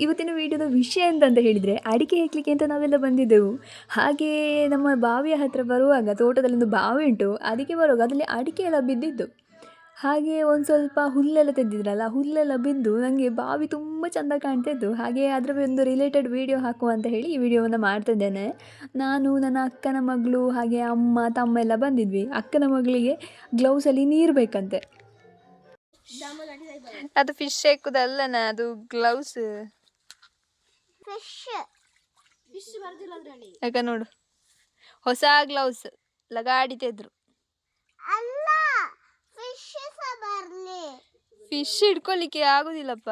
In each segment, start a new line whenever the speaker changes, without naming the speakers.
ಇವತ್ತಿನ ವಿಡಿಯೋದ ವಿಷಯ ಎಂತಂತ ಹೇಳಿದರೆ ಅಡಿಕೆ ಹೆಕ್ಲಿಕ್ಕೆ ಅಂತ ನಾವೆಲ್ಲ ಬಂದಿದ್ದೆವು. ಹಾಗೆ ನಮ್ಮ ಬಾವಿಯ ಹತ್ತಿರ ಬರುವಾಗ ತೋಟದಲ್ಲೊಂದು ಬಾವಿ ಉಂಟು, ಅದಕ್ಕೆ ಬರುವಾಗ ಅದರಲ್ಲಿ ಅಡಿಕೆ ಎಲ್ಲ ಬಿದ್ದಿದ್ದು. ಹಾಗೆ ಒಂದು ಸ್ವಲ್ಪ ಹುಲ್ಲೆಲ್ಲ ತೆಗೆದಿದ್ರಲ್ಲ, ಹುಲ್ಲೆಲ್ಲ ಬಿದ್ದು ನನಗೆ ಬಾವಿ ತುಂಬ ಚೆಂದ ಕಾಣ್ತಿದ್ದು. ಹಾಗೆ ಅದರ ಒಂದು ರಿಲೇಟೆಡ್ ವೀಡಿಯೋ ಹಾಕುವ ಅಂತ ಹೇಳಿ ಈ ವಿಡಿಯೋವನ್ನು ಮಾಡ್ತಿದ್ದೇನೆ. ನಾನು, ನನ್ನ ಅಕ್ಕನ ಮಗಳು ಹಾಗೆ ಅಮ್ಮ ತಮ್ಮ ಎಲ್ಲ ಬಂದಿದ್ವಿ. ಅಕ್ಕನ ಮಗಳಿಗೆ ಗ್ಲೌಸಲ್ಲಿ ನೀರು ಬೇಕಂತೆ. ಅದು ಫಿಶ್ ಹಾಕುದಲ್ಲನ, ಅದು ಗ್ಲೌಸ್. ಯಾಕ ನೋಡು, ಹೊಸ ಗ್ಲೌಸ್ ಲಗಾಡಿತಿದ್ರು. ಫಿಶ್ ಹಿಡ್ಕೊಳ್ಲಿಕ್ಕೆ ಆಗುದಿಲ್ಲಪ್ಪ.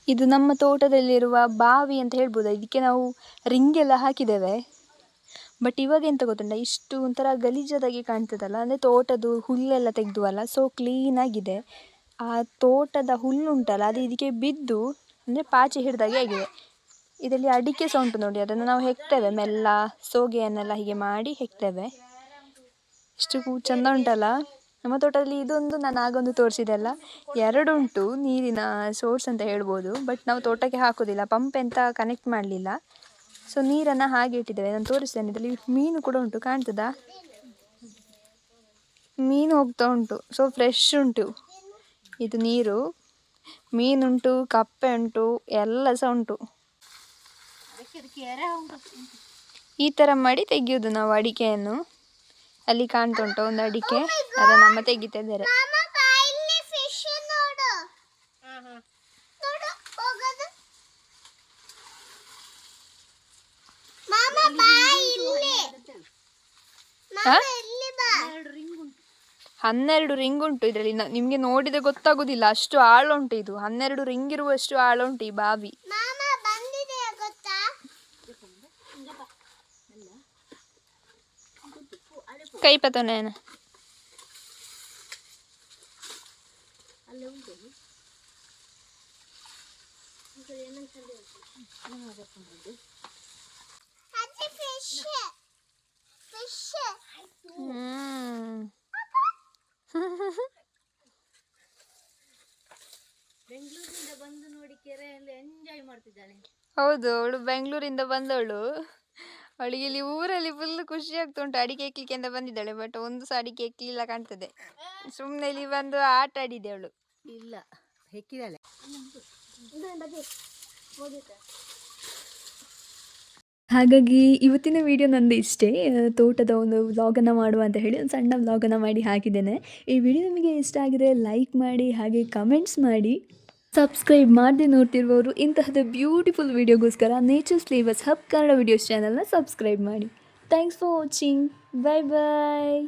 ಇದು ನಮ್ಮ ತೋಟದಲ್ಲಿರುವ ಬಾವಿ ಅಂತ ಹೇಳ್ಬೋದು. ಇದಕ್ಕೆ ನಾವು ರಿಂಗ್ ಎಲ್ಲ ಹಾಕಿದ್ದೇವೆ. ಬಟ್ ಇವಾಗ ಎಂತ ಗೊತ್ತುಂಟ, ಇಷ್ಟು ಒಂಥರ ಗಲೀಜಾದಾಗಿ ಕಾಣ್ತದಲ್ಲ, ಅಂದರೆ ತೋಟದ್ದು ಹುಲ್ಲೆಲ್ಲ ತೆಗೆದುವಲ್ಲ, ಸೊ ಕ್ಲೀನಾಗಿದೆ. ಆ ತೋಟದ ಹುಲ್ಲುಂಟಲ್ಲ, ಅದು ಇದಕ್ಕೆ ಬಿದ್ದು ಅಂದರೆ ಪಾಚಿ ಹಿಡ್ದಾಗೆ ಆಗಿದೆ. ಇದರಲ್ಲಿ ಅಡಿಕೆ ಸಹ ಉಂಟು ನೋಡಿ, ಅದನ್ನು ನಾವು ಹೆಕ್ತೇವೆ ಮೆಲ್ಲ, ಸೋಗೆಯನ್ನೆಲ್ಲ ಹೀಗೆ ಮಾಡಿ ಹೆಕ್ತೇವೆ. ಇಷ್ಟು ಚೆಂದ ಉಂಟಲ್ಲ ನಮ್ಮ ತೋಟದಲ್ಲಿ. ಇದೊಂದು ನಾನು ಆಗೊಂದು ತೋರಿಸಿದೆಲ್ಲ, ಎರಡುಂಟು ನೀರಿನ ಸೋರ್ಸ್ ಅಂತ ಹೇಳ್ಬೋದು. ಬಟ್ ನಾವು ತೋಟಕ್ಕೆ ಹಾಕೋದಿಲ್ಲ, ಪಂಪ್ ಎಂತ ಕನೆಕ್ಟ್ ಮಾಡಲಿಲ್ಲ. ಸೊ ನೀರನ್ನು ಹಾಗೆ ಇಟ್ಟಿದ್ದೇವೆ. ನಾನು ತೋರಿಸ್ತೇನೆ. ಇದರಲ್ಲಿ ಮೀನು ಕೂಡ ಉಂಟು, ಕಾಣ್ತದಾ? ಮೀನು ಹೋಗ್ತಾ ಉಂಟು. ಸೊ ಫ್ರೆಶ್ ಉಂಟು ಇದು ನೀರು. ಮೀನುಂಟು, ಕಪ್ಪೆ ಉಂಟು, ಎಲ್ಲ ಸಹ ಉಂಟು. ಈ ಥರ ಮಾಡಿ ತೆಗೆಯೋದು ನಾವು ಅಡಿಕೆಯನ್ನು. ಅಲ್ಲಿ ಕಾಣ್ತಾ ಉಂಟು ಒಂದು ಅಡಿಕೆ, ಅದನ್ನು ಅಮ್ಮ ತೆಗಿತಾ ಇದ್ದಾರೆ. ಹ? 12 ರಿಂಗ್ ಉಂಟು ಇದರಲ್ಲಿ. ನಿಮಗೆ ನೋಡಿದ್ರೆ ಗೊತ್ತಾಗೋದಿಲ್ಲ, ಅಷ್ಟು ಆಳ ಉಂಟು ಇದು. 12 ರಿಂಗ್ ಇರುವಷ್ಟು ಆಳ ಉಂಟು ಈ ಬಾವಿ. ಕೈ ಪತನೇನ
ಬೆಂಗಳೂರಿಂದ ಬಂದು ನೋಡಿ ಕೆರೆಯಲ್ಲಿ ಎಂಜಾಯ್ ಮಾಡ್ತಿದ್ದಾಳೆ.
ಹೌದು, ಅವಳು ಬೆಂಗಳೂರಿಂದ ಬಂದವಳು. ಅವಳಿಗೆ ಇಲ್ಲಿ ಊರಲ್ಲಿ ಫುಲ್ ಖುಷಿ ಆಗ್ತಾ ಉಂಟು. ಅಡಿಕೆ ಹೆಕ್ಲಿಕ್ಕೆ ಅಂತ ಬಂದಿದ್ದಾಳೆ, ಬಟ್ ಒಂದು ಸಹ ಅಡಿಕೆ ಹೆಕ್ಲಿಲ್ಲ ಕಾಣ್ತದೆ. ಸುಮ್ಮನೆ ಇಲ್ಲಿ ಬಂದು ಆಟ ಆಡಿದೆ ಅವಳು.
ಇಲ್ಲ, ಹೆಕ್ಕಿದಾಳೆ.
ಹಾಗಾಗಿ ಇವತ್ತಿನ ವಿಡಿಯೋ ನಂದು ಇಷ್ಟೇ. ತೋಟದ ಒಂದು ವ್ಲಾಗನ್ನು ಮಾಡುವ ಅಂತ ಹೇಳಿ ಒಂದು ಸಣ್ಣ ವ್ಲಾಗನ್ನು ಮಾಡಿ ಹಾಕಿದ್ದೇನೆ. ಈ ವಿಡಿಯೋ ನಿಮಗೆ ಇಷ್ಟ ಆಗಿದ್ರೆ ಲೈಕ್ ಮಾಡಿ, ಹಾಗೆ ಕಮೆಂಟ್ಸ್ ಮಾಡಿ. ಸಬ್ಸ್ಕ್ರೈಬ್ ಮಾಡದೆ ನೋಡ್ತಿರುವವರು ಇಂತಹದ್ದು ಬ್ಯೂಟಿಫುಲ್ ವಿಡಿಯೋಗೋಸ್ಕರ nature's flavours hub Kannada videos ಚಾನಲ್ನ ಸಬ್ಸ್ಕ್ರೈಬ್ ಮಾಡಿ. Thanks for watching. Bye bye.